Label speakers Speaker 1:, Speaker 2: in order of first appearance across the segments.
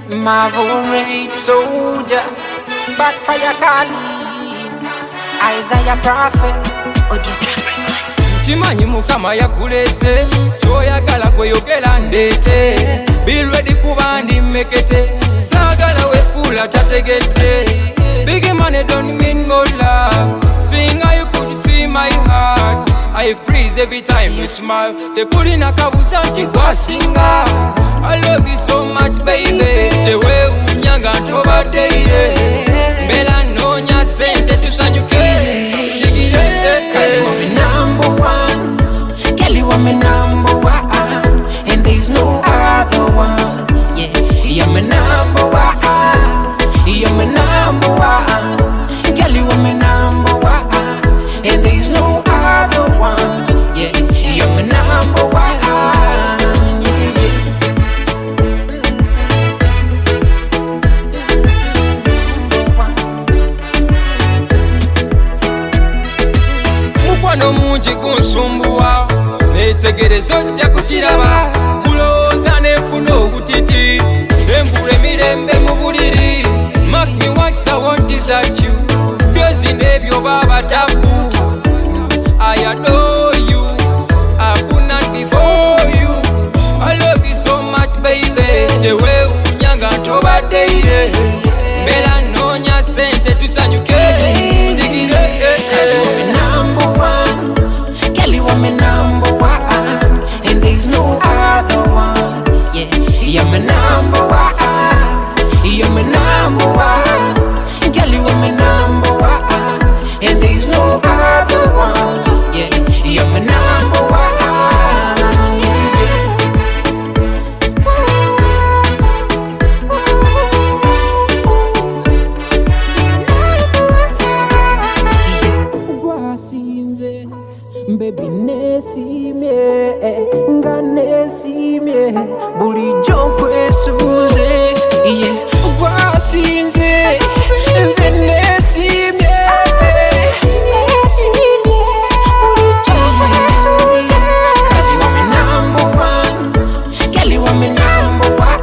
Speaker 1: Marvel soldier, backfire Collins, Isaiah prophet, audio track record.
Speaker 2: Chimanyi mukama yakulese, choyagala gweyogera ndete. Be ready kuba ndi mekete, sagala wefula tategedde. Big money don't mean more love, sing how you could see my heart. I freeze every time you smile, tekulina kabuza nti gwasinga. I love you so much baby, tewe unyanga ntobadde ire. Mbela nonya sente tusanyuke.
Speaker 1: Cause you are my number one, girl, you are my number one, and there's no other one. Yeah, you're my number one, you're my number one, girl, you are my number one, and there's no other one. Yeah, you're my number one.
Speaker 2: Mukwano mungi gunsumbuwa, netegereza ojja kukiraba. Kulowooza nenfuna obutiti, embula emirembe mu buliri. Mark me once I won't desert you, byozi n'ebyo baba tabu. I adore you, I could not before you. I love you so much baby, tewe unyanga ntobadde ire. Mbela nonya sente tusanyuke.
Speaker 1: I'm number one, and there's no other one. Yeah, you're my number one, you're my number one, girl, you are my number one, and there's no other one. Yeah, you're my number one. Baby nesimye, nga nesimye, bulijjo kwesuze. Yeah, gwasinze, nze nesimye, bulijjo kwesuze. Cause you are my number one, girl, you are my number one,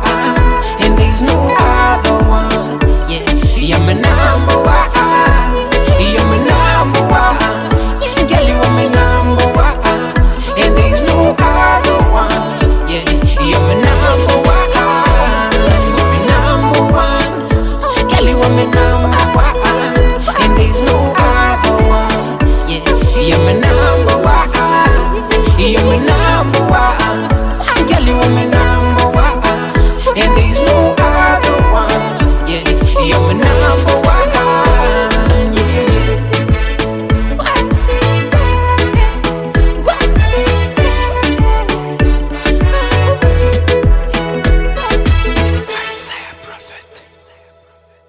Speaker 1: and there's no other one. Yeah, you're my number one, you're my number one. Girl, you are my number one, and there's no other one. Yeah, you're my number one. You are my number one. Girl, you are my number one, and there's no other one. Yeah, you're my number one. You're my number one. Girl, you are my number one, and there's no other one. Yeah, you're my number one.